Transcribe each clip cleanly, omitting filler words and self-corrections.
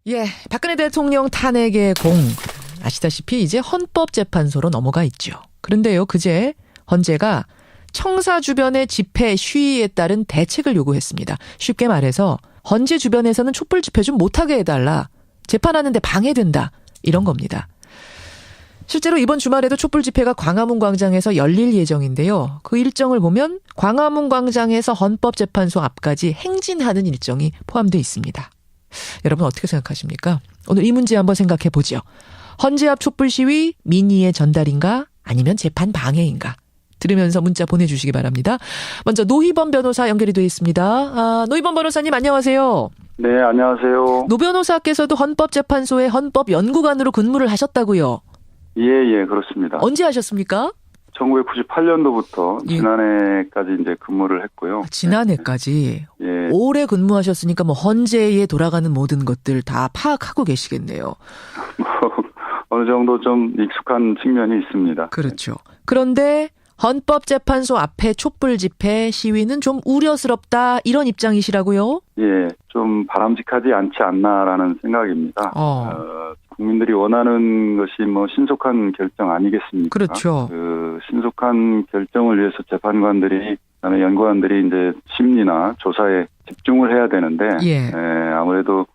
예, 박근혜 대통령 탄핵의 공 아시다시피 이제 헌법재판소로 넘어가 있죠. 그런데요, 그제 헌재가 청사 주변의 집회 시위에 따른 대책을 요구했습니다. 쉽게 말해서 헌재 주변에서는 촛불 집회 좀 못하게 해달라. 재판하는데 방해된다. 이런 겁니다. 실제로 이번 주말에도 촛불 집회가 광화문 광장에서 열릴 예정인데요. 그 일정을 보면 광화문 광장에서 헌법재판소 앞까지 행진하는 일정이 포함되어 있습니다. 여러분 어떻게 생각하십니까? 오늘 이 문제 한번 생각해 보죠. 헌재 앞 촛불 시위 민의의 전달인가 아니면 재판 방해인가? 들으면서 문자 보내주시기 바랍니다. 먼저 노희범 변호사 연결이 되어 있습니다. 노희범 변호사님 안녕하세요. 네, 안녕하세요. 노 변호사께서도 헌법재판소의 헌법연구관으로 근무를 하셨다고요? 예, 그렇습니다. 언제 하셨습니까? 1998년도부터 예. 지난해까지 이제 근무를 했고요. 지난해까지 예. 오래 근무하셨으니까 뭐 헌재에 돌아가는 모든 것들 다 파악하고 계시겠네요. 어느 정도 좀 익숙한 측면이 있습니다. 그렇죠. 그런데 헌법재판소 앞에 촛불 집회 시위는 좀 우려스럽다 이런 입장이시라고요? 예, 좀 바람직하지 않지 않나라는 생각입니다. 국민들이 원하는 것이 뭐 신속한 결정 아니겠습니까? 그렇죠. 그 신속한 결정을 위해서 재판관들이 그다음에 연구관들이 이제 심리나 조사에 집중을 해야 되는데 아무래도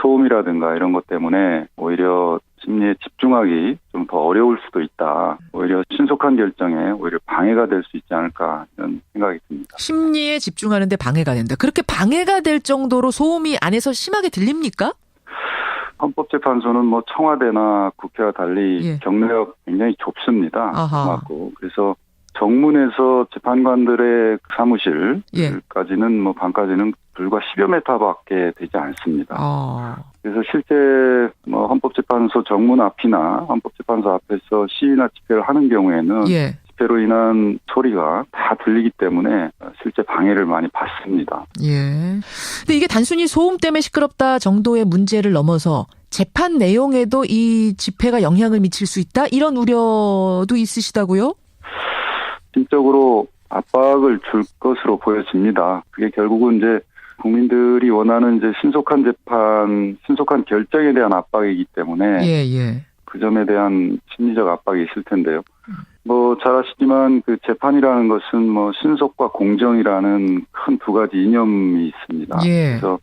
소음이라든가 이런 것 때문에 오히려 심리에 집중하기 좀 더 어려울 수도 있다. 오히려 신속한 결정에 오히려 방해가 될 수 있지 않을까 이런 생각이 듭니다. 심리에 집중하는데 방해가 된다. 그렇게 방해가 될 정도로 소음이 안에서 심하게 들립니까? 헌법재판소는 뭐 청와대나 국회와 달리 경내가 굉장히 좁습니다. 좁고 그래서 정문에서 재판관들의 사무실까지는 뭐 방까지는 불과 10여 미터밖에 되지 않습니다. 그래서 실제 뭐 헌법재판소 정문 앞이나 헌법재판소 앞에서 시위나 집회를 하는 경우에는 집회로 인한 소리가 다 들리기 때문에 실제 방해를 많이 받습니다. 예. 근데 이게 단순히 소음 때문에 시끄럽다 정도의 문제를 넘어서 재판 내용에도 이 집회가 영향을 미칠 수 있다 이런 우려도 있으시다고요? 심적으로 압박을 줄 것으로 보여집니다. 그게 결국은 이제 국민들이 원하는 이제 신속한 재판, 신속한 결정에 대한 압박이기 때문에 그 점에 대한 심리적 압박이 있을 텐데요. 뭐 잘 아시지만 그 재판이라는 것은 뭐 신속과 공정이라는 큰 두 가지 이념이 있습니다. 그래서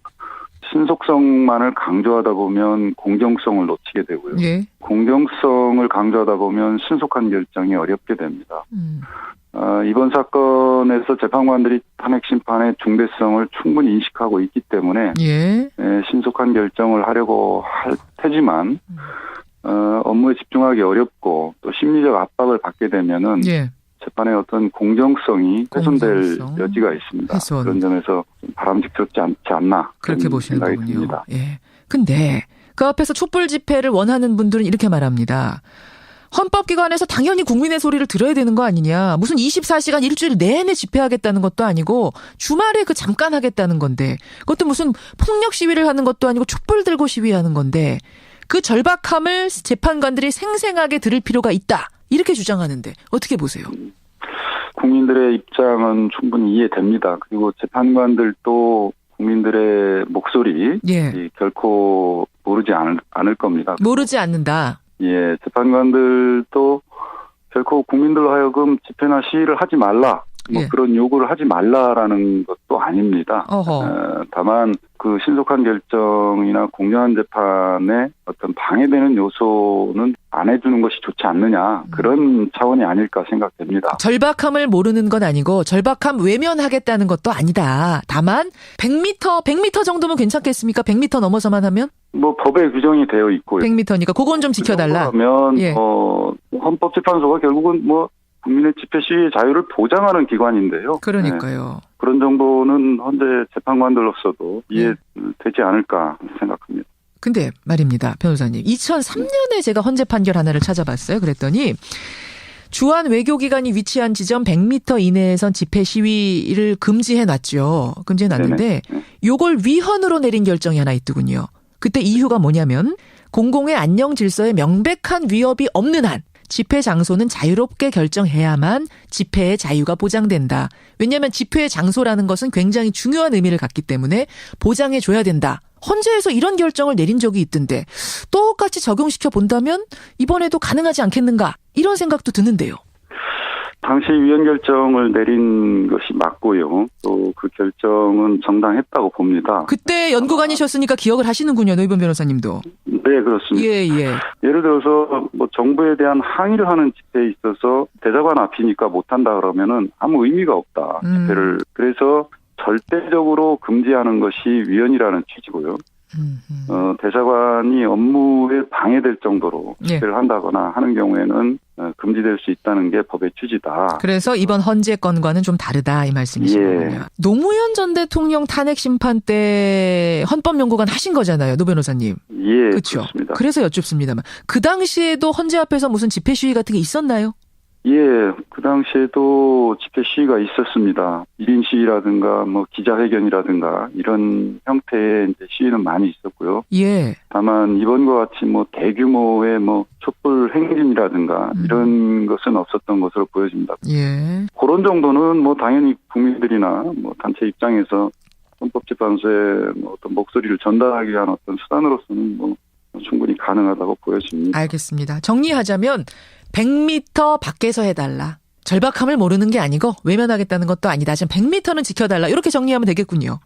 신속성만을 강조하다 보면 공정성을 놓치게 되고요. 공정성을 강조하다 보면 신속한 결정이 어렵게 됩니다. 이번 사건에서 재판관들이 탄핵 심판의 중대성을 충분히 인식하고 있기 때문에 신속한 결정을 하려고 할 테지만 업무에 집중하기 어렵고 또 심리적 압박을 받게 되면은 재판의 어떤 공정성이 훼손될 여지가 있습니다. 그런 점에서 좀 바람직스럽지 않지 않나 그렇게 보시는 생각이 거군요. 듭니다. 근데 그 앞에서 촛불 집회를 원하는 분들은 이렇게 말합니다. 헌법기관에서 당연히 국민의 소리를 들어야 되는 거 아니냐. 무슨 24시간 일주일 내내 집회하겠다는 것도 아니고 주말에 그 잠깐 하겠다는 건데 그것도 무슨 폭력 시위를 하는 것도 아니고 촛불 들고 시위하는 건데 그 절박함을 재판관들이 생생하게 들을 필요가 있다. 이렇게 주장하는데 어떻게 보세요? 국민들의 입장은 충분히 이해됩니다. 그리고 재판관들도 국민들의 목소리 결코 모르지 않을 겁니다. 모르지 않는다. 재판관들도 결코 국민들로 하여금 집회나 시위를 하지 말라. 그런 요구를 하지 말라라는 것도 아닙니다. 다만 그 신속한 결정이나 공정한 재판에 어떤 방해되는 요소는 안 해주는 것이 좋지 않느냐. 그런 차원이 아닐까 생각됩니다. 절박함을 모르는 건 아니고 절박함 외면하겠다는 것도 아니다. 다만 100m 정도면 괜찮겠습니까? 100m 넘어서만 하면? 뭐 법에 규정이 되어 있고요. 100m니까 그건 좀 지켜달라. 그러면 헌법재판소가 결국은 뭐 국민의 집회 시위의 자유를 보장하는 기관인데요. 그러니까요. 그런 정도는 헌재 재판관들로서도 이해되지 않을까 생각합니다. 근데 말입니다, 변호사님. 2003년에 제가 헌재 판결 하나를 찾아봤어요. 그랬더니 주한 외교기관이 위치한 지점 100m 이내에선 집회 시위를 금지해놨죠. 금지해놨는데 요걸 위헌으로 내린 결정이 하나 있더군요. 그때 이유가 뭐냐면 공공의 안녕 질서에 명백한 위협이 없는 한 집회 장소는 자유롭게 결정해야만 집회의 자유가 보장된다. 왜냐하면 집회의 장소라는 것은 굉장히 중요한 의미를 갖기 때문에 보장해줘야 된다. 헌재에서 이런 결정을 내린 적이 있던데 똑같이 적용시켜 본다면 이번에도 가능하지 않겠는가 이런 생각도 드는데요. 당시 위헌 결정을 내린 것이 맞고요. 또 그 결정은 정당했다고 봅니다. 그때 연구관이셨으니까 기억을 하시는군요. 노희범 변호사님도. 네, 그렇습니다. 예. 예를 들어서 뭐 정부에 대한 항의를 하는 집회에 있어서 대사관 앞이니까 못한다 그러면은 아무 의미가 없다. 집회를. 그래서 절대적으로 금지하는 것이 위헌이라는 취지고요. 대사관이 업무에 방해될 정도로 집회를 한다거나 하는 경우에는 금지될 수 있다는 게 법의 취지다. 그래서 이번 헌재 건과는 좀 다르다 이 말씀이시군요. 노무현 전 대통령 탄핵 심판 때 헌법연구관 하신 거잖아요. 노 변호사님. 예, 그렇죠. 그렇습니다. 그래서 여쭙습니다만 그 당시에도 헌재 앞에서 무슨 집회 시위 같은 게 있었나요? 예, 그 당시에도 집회 시위가 있었습니다. 1인 시위라든가 뭐 기자회견이라든가 이런 형태의 이제 시위는 많이 있었고요. 예. 다만 이번과 같이 뭐 대규모의 뭐 촛불 행진이라든가 이런 것은 없었던 것으로 보여집니다. 예. 그런 정도는 뭐 당연히 국민들이나 뭐 단체 입장에서 헌법재판소에 뭐 어떤 목소리를 전달하기 위한 어떤 수단으로서는 뭐 충분히 가능하다고 보여집니다. 알겠습니다. 정리하자면 100m 밖에서 해달라. 절박함을 모르는 게 아니고 외면하겠다는 것도 아니다. 지금 100m는 지켜달라. 이렇게 정리하면 되겠군요.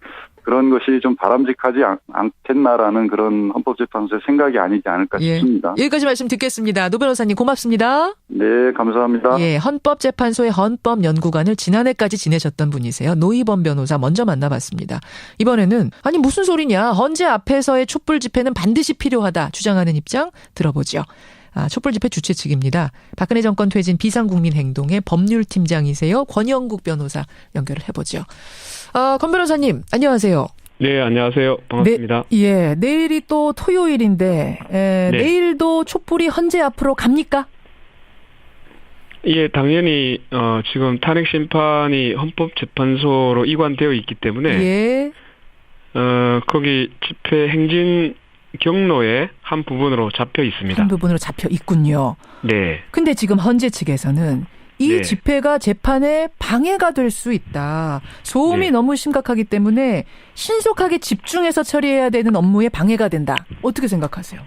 그런 것이 좀 바람직하지 않겠나라는 그런 헌법재판소의 생각이 아니지 않을까 싶습니다. 여기까지 말씀 듣겠습니다. 노 변호사님 고맙습니다. 네, 감사합니다. 예, 헌법재판소의 헌법연구관을 지난해까지 지내셨던 분이세요. 노희범 변호사 먼저 만나봤습니다. 이번에는 아니 무슨 소리냐. 헌재 앞에서의 촛불 집회는 반드시 필요하다. 주장하는 입장 들어보죠. 촛불 집회 주최 측입니다. 박근혜 정권 퇴진 비상국민행동의 법률팀장이세요. 권영국 변호사 연결을 해보죠. 권 변호사님 안녕하세요. 네, 안녕하세요. 반갑습니다. 내일이 또 토요일인데 내일도 촛불이 헌재 앞으로 갑니까? 예, 당연히 지금 탄핵 심판이 헌법재판소로 이관되어 있기 때문에 거기 집회 행진 경로의 한 부분으로 잡혀 있습니다. 한 부분으로 잡혀 있군요. 네. 근데 지금 헌재 측에서는 이 집회가 재판에 방해가 될 수 있다. 소음이 너무 심각하기 때문에 신속하게 집중해서 처리해야 되는 업무에 방해가 된다. 어떻게 생각하세요?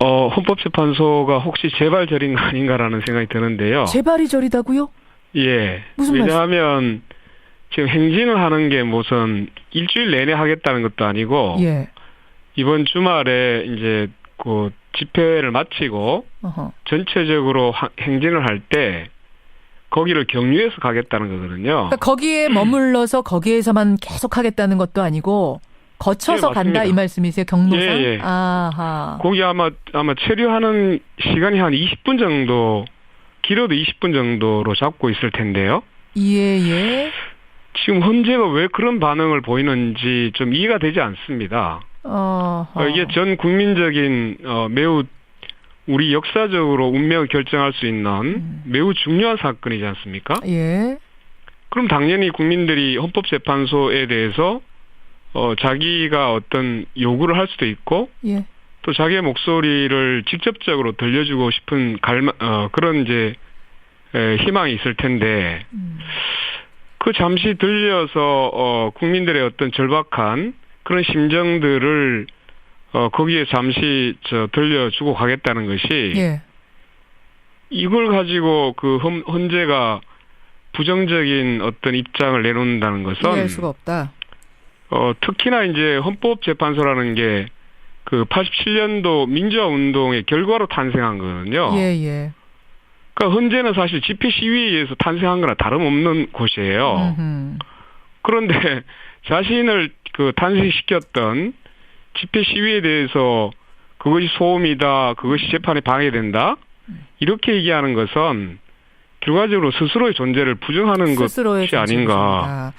헌법재판소가 혹시 재발절인 거 아닌가라는 생각이 드는데요. 재발이 절이다고요? 예. 무슨 왜냐하면 지금 행진을 하는 게 무슨 일주일 내내 하겠다는 것도 아니고 이번 주말에 이제 그 집회를 마치고 전체적으로 행진을 할 때 거기를 경유해서 가겠다는 거거든요. 그러니까 거기에 머물러서 거기에서만 계속 하겠다는 것도 아니고 거쳐서 간다 이 말씀이세요? 경로상? 예. 아하. 거기 아마 체류하는 시간이 한 20분 정도, 길어도 20분 정도로 잡고 있을 텐데요. 예. 지금 헌재가 왜 그런 반응을 보이는지 좀 이해가 되지 않습니다. 이게 전 국민적인 매우 우리 역사적으로 운명을 결정할 수 있는 매우 중요한 사건이지 않습니까? 예. 그럼 당연히 국민들이 헌법재판소에 대해서 자기가 어떤 요구를 할 수도 있고 또 자기의 목소리를 직접적으로 들려주고 싶은 그런 이제 희망이 있을 텐데 그 잠시 들려서 국민들의 어떤 절박한 그런 심정들을 거기에 잠시 들려주고 가겠다는 것이 이걸 가지고 그 헌재가 부정적인 어떤 입장을 내놓는다는 것은 이해할 수가 없다. 특히나 이제 헌법재판소라는 게 그 87년도 민주화 운동의 결과로 탄생한 거거든요. 그러니까 헌재는 사실 집회 시위에 의해서 탄생한 거나 다름없는 곳이에요. 그런데 자신을 그 탄생시켰던 집회 시위에 대해서 그것이 소음이다, 그것이 재판에 방해된다 이렇게 얘기하는 것은 결과적으로 스스로의 존재를 부정하는 것이 아닌가.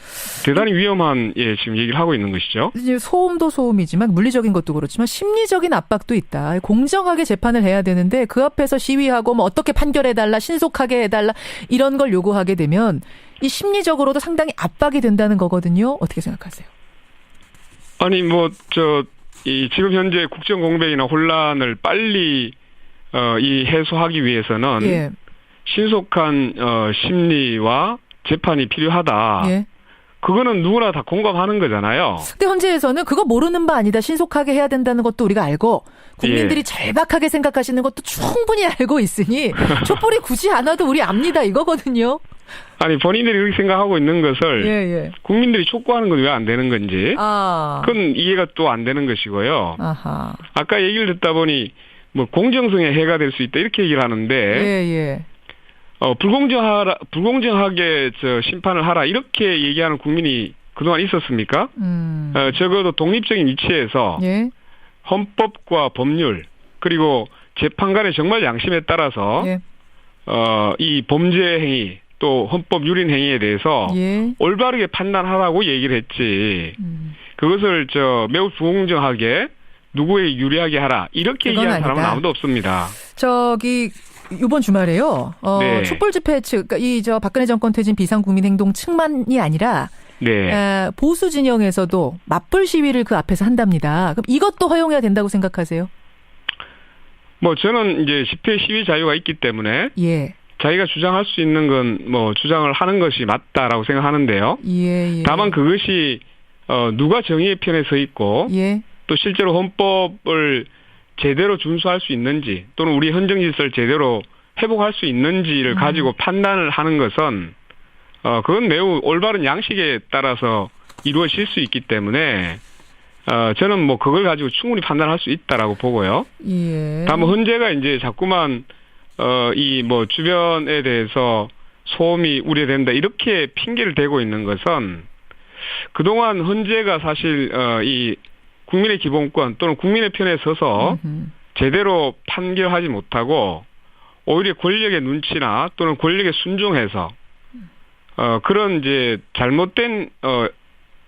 대단히 위험한 지금 얘기를 하고 있는 것이죠. 소음도 소음이지만 물리적인 것도 그렇지만 심리적인 압박도 있다. 공정하게 재판을 해야 되는데 그 앞에서 시위하고 뭐 어떻게 판결해달라, 신속하게 해달라 이런 걸 요구하게 되면 이 심리적으로도 상당히 압박이 된다는 거거든요. 어떻게 생각하세요? 아니 지금 현재 국정 공백이나 혼란을 빨리 이 해소하기 위해서는 예. 신속한 심리와 재판이 필요하다. 예. 그거는 누구나 다 공감하는 거잖아요. 근데 헌재에서는 그거 모르는 바 아니다. 신속하게 해야 된다는 것도 우리가 알고 국민들이 예. 절박하게 생각하시는 것도 충분히 알고 있으니 촛불이 굳이 안 와도 우리 압니다. 이거거든요. 아니 본인들이 그렇게 생각하고 있는 것을 예. 국민들이 촉구하는 건 왜 안 되는 건지 그건 이해가 또 안 되는 것이고요. 아하. 아까 얘기를 듣다 보니 뭐 공정성에 해가 될 수 있다 이렇게 얘기를 하는데 예. 불공정하게 심판을 하라 이렇게 얘기하는 국민이 그동안 있었습니까? 적어도 독립적인 위치에서 예. 헌법과 법률 그리고 재판관의 정말 양심에 따라서 예. 이 범죄 행위 또 헌법 유린 행위에 대해서 예. 올바르게 판단하라고 얘기를 했지. 그것을 매우 불공정하게 누구에 유리하게 하라 이렇게 얘기하는 사람은 아무도 없습니다. 이번 주말에요. 네. 촛불 집회 측, 그러니까 박근혜 정권 퇴진 비상국민행동 측만이 아니라 네. 보수 진영에서도 맞불 시위를 그 앞에서 한답니다. 그럼 이것도 허용해야 된다고 생각하세요? 뭐 저는 이제 집회 시위 자유가 있기 때문에 예. 자기가 주장할 수 있는 건 뭐 주장을 하는 것이 맞다라고 생각하는데요. 예. 다만 그것이 누가 정의의 편에 서 있고 예. 또 실제로 헌법을 제대로 준수할 수 있는지 또는 우리 헌정 질서를 제대로 회복할 수 있는지를 가지고 판단을 하는 것은 그건 매우 올바른 양식에 따라서 이루어질 수 있기 때문에 저는 뭐 그걸 가지고 충분히 판단할 수 있다라고 보고요. 예. 다만 헌재가 이제 자꾸만 이 뭐 주변에 대해서 소음이 우려된다 이렇게 핑계를 대고 있는 것은 그동안 헌재가 사실 이 국민의 기본권 또는 국민의 편에 서서 제대로 판결하지 못하고 오히려 권력의 눈치나 또는 권력에 순종해서 그런 이제 잘못된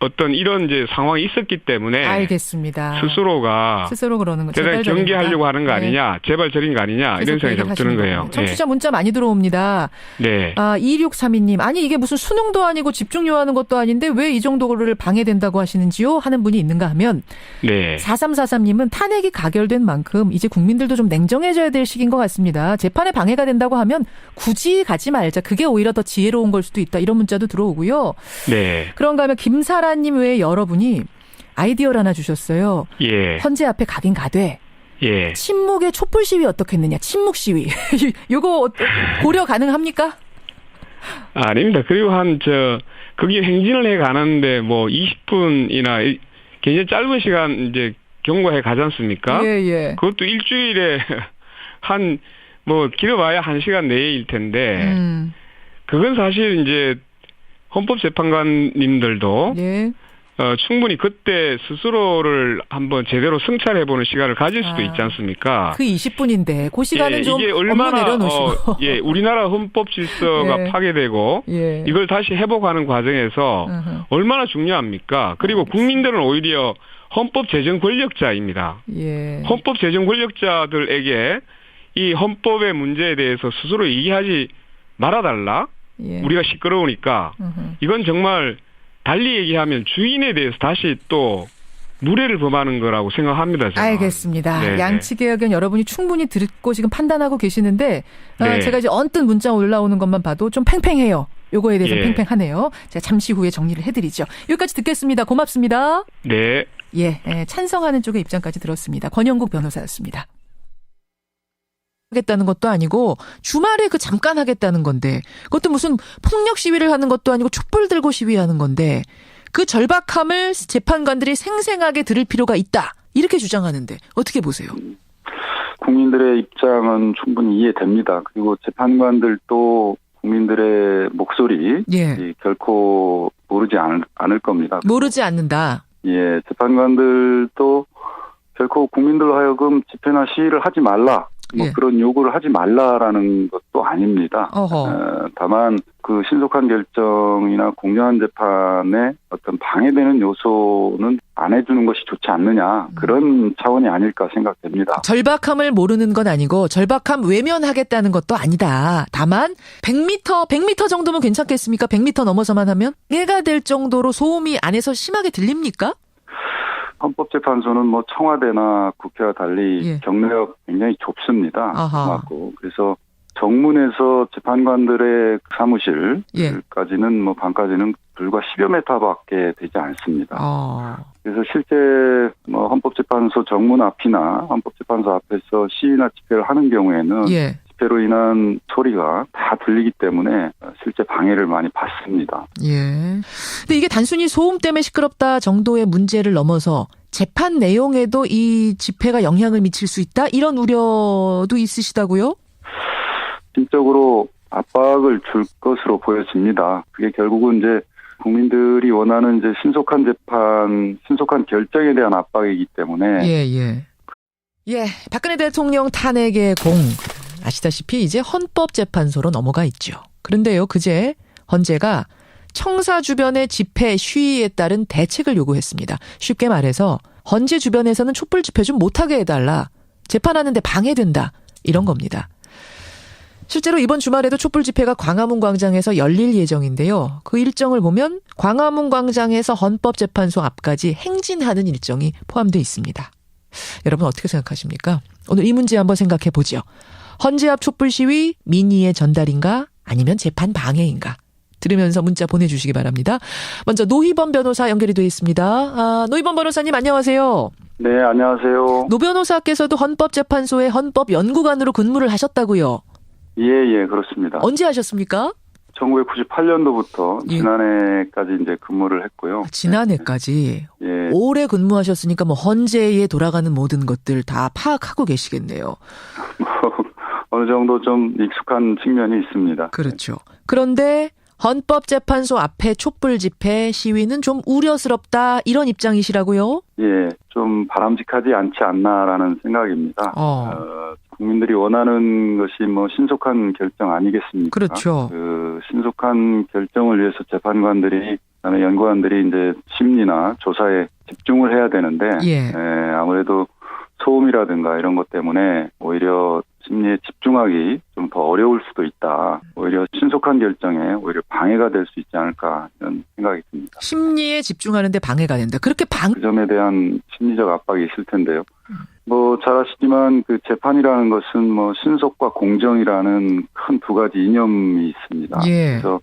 어떤 이런 이제 상황이 있었기 때문에 알겠습니다. 스스로 그러는 거 대단히 경계하려고 하는 거 아니냐, 재발절인 거 아니냐 이런 생각이 자꾸 드는 거예요. 청취자 문자 많이 들어옵니다. 네. 2632님 아니 이게 무슨 수능도 아니고 집중 요하는 것도 아닌데 왜 이 정도를 방해된다고 하시는지요? 하는 분이 있는가 하면 네. 4343님은 탄핵이 가결된 만큼 이제 국민들도 좀 냉정해져야 될 시기인 것 같습니다. 재판에 방해가 된다고 하면 굳이 가지 말자. 그게 오히려 더 지혜로운 걸 수도 있다. 이런 문자도 들어오고요. 네. 그런가 하면 김사라님 외에 여러분이 아이디어를 하나 주셨어요. 예. 헌재 앞에 가긴 가되 예. 침묵의 촛불 시위 어떻겠느냐. 침묵 시위. 이거 고려 가능합니까? 아닙니다. 그리고 거기 행진을 해 가는데 뭐 20분이나 굉장히 짧은 시간 이제 경과해 가지 않습니까? 예. 그것도 일주일에 뭐 길어봐야 1시간 내일 텐데 그건 사실 이제 헌법재판관님들도 예. 충분히 그때 스스로를 한번 제대로 성찰해보는 시간을 가질 수도 있지 않습니까? 그 20분인데 그 시간은 좀 이게 얼마나 내려놓으시고. 우리나라 헌법 질서가 파괴되고 이걸 다시 회복하는 과정에서 얼마나 중요합니까? 그리고 국민들은 오히려 헌법 제정 권력자입니다. 예. 헌법 제정 권력자들에게 이 헌법의 문제에 대해서 스스로 얘기하지 말아달라. 우리가 시끄러우니까 이건 정말 달리 얘기하면 주인에 대해서 다시 또 무례를 범하는 거라고 생각합니다. 저는. 알겠습니다. 네. 양측의 의견 여러분이 충분히 듣고 지금 판단하고 계시는데 제가 이제 언뜻 문자 올라오는 것만 봐도 좀 팽팽해요. 요거에 대해서 팽팽하네요. 제가 잠시 후에 정리를 해드리죠. 여기까지 듣겠습니다. 고맙습니다. 네. 찬성하는 쪽의 입장까지 들었습니다. 권영국 변호사였습니다. 하겠다는 것도 아니고 주말에 잠깐 하겠다는 건데 그것도 무슨 폭력 시위를 하는 것도 아니고 촛불 들고 시위하는 건데 그 절박함을 재판관들이 생생하게 들을 필요가 있다. 이렇게 주장하는데 어떻게 보세요? 국민들의 입장은 충분히 이해됩니다. 그리고 재판관들도 국민들의 목소리 결코 모르지 않을 겁니다. 모르지 않는다. 재판관들도 결코 국민들로 하여금 집회나 시위를 하지 말라. 그런 요구를 하지 말라라는 것도 아닙니다. 다만 그 신속한 결정이나 공정한 재판에 어떤 방해되는 요소는 안 해주는 것이 좋지 않느냐. 그런 차원이 아닐까 생각됩니다. 절박함을 모르는 건 아니고 절박함 외면하겠다는 것도 아니다. 다만 100m 정도면 괜찮겠습니까? 100m 넘어서만 하면 해가 될 정도로 소음이 안에서 심하게 들립니까? 헌법재판소는 뭐 청와대나 국회와 달리 예. 경력이 굉장히 좁습니다. 아하. 그래서 정문에서 재판관들의 사무실까지는 뭐 방까지는 불과 10여 미터밖에 되지 않습니다. 그래서 실제 뭐 헌법재판소 정문 앞이나 헌법재판소 앞에서 시위나 집회를 하는 경우에는 예. 집회로 인한 소리가 다 들리기 때문에 실제 방해를 많이 받습니다. 예. 근데 이게 단순히 소음 때문에 시끄럽다 정도의 문제를 넘어서 재판 내용에도 이 집회가 영향을 미칠 수 있다 이런 우려도 있으시다고요? 심적으로 압박을 줄 것으로 보여집니다. 그게 결국은 이제 국민들이 원하는 이제 신속한 재판, 신속한 결정에 대한 압박이기 때문에. 예, 박근혜 대통령 탄핵의 공 아시다시피 이제 헌법재판소로 넘어가 있죠. 그런데요, 그제 헌재가 청사 주변의 집회 시위에 따른 대책을 요구했습니다. 쉽게 말해서 헌재 주변에서는 촛불 집회 좀 못하게 해달라. 재판하는데 방해된다. 이런 겁니다. 실제로 이번 주말에도 촛불 집회가 광화문 광장에서 열릴 예정인데요. 그 일정을 보면 광화문 광장에서 헌법재판소 앞까지 행진하는 일정이 포함되어 있습니다. 여러분 어떻게 생각하십니까? 오늘 이 문제 한번 생각해 보죠. 헌재 앞 촛불 시위 민의의 전달인가 아니면 재판 방해인가? 들으면서 문자 보내주시기 바랍니다. 먼저 노희범 변호사 연결이 되어 있습니다. 노희범 변호사님 안녕하세요. 네, 안녕하세요. 노 변호사께서도 헌법재판소의 헌법연구관으로 근무를 하셨다고요? 예, 그렇습니다. 언제 하셨습니까? 1998년도부터 지난해까지 이제 근무를 했고요. 지난해까지? 예. 오래 근무하셨으니까 뭐 헌재에 돌아가는 모든 것들 다 파악하고 계시겠네요. 어느 정도 좀 익숙한 측면이 있습니다. 그렇죠. 그런데 헌법재판소 앞에 촛불 집회 시위는 좀 우려스럽다 이런 입장이시라고요? 예, 좀 바람직하지 않지 않나라는 생각입니다. 국민들이 원하는 것이 뭐 신속한 결정 아니겠습니까? 그렇죠. 그 신속한 결정을 위해서 재판관들이 그다음에 연구관들이 이제 심리나 조사에 집중을 해야 되는데 아무래도 소음이라든가 이런 것 때문에 오히려 심리에 집중하기 좀 더 어려울 수도 있다. 오히려 신속한 결정에 오히려 방해가 될 수 있지 않을까 이런 생각이 듭니다. 심리에 집중하는데 방해가 된다. 그렇게 그 점에 대한 심리적 압박이 있을 텐데요. 뭐 잘 아시지만 그 재판이라는 것은 뭐 신속과 공정이라는 큰 두 가지 이념이 있습니다. 그래서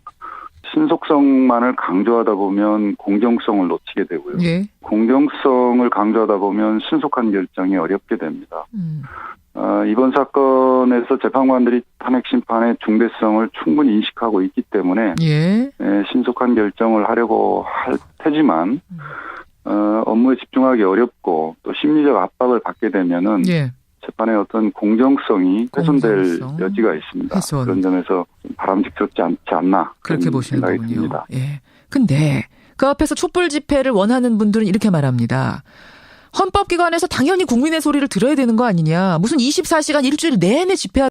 신속성만을 강조하다 보면 공정성을 놓치게 되고요. 공정성을 강조하다 보면 신속한 결정이 어렵게 됩니다. 이번 사건에서 재판관들이 탄핵 심판의 중대성을 충분히 인식하고 있기 때문에 신속한 결정을 하려고 할 테지만 업무에 집중하기 어렵고 또 심리적 압박을 받게 되면은 재판의 어떤 공정성이 훼손될 여지가 있습니다. 그런 점에서 좀 바람직스럽지 않지 않나 그렇게 보시는 생각이 거군요. 듭니다. 근데 그 앞에서 촛불 집회를 원하는 분들은 이렇게 말합니다. 헌법기관에서 당연히 국민의 소리를 들어야 되는 거 아니냐. 무슨 24시간 일주일 내내 집회하는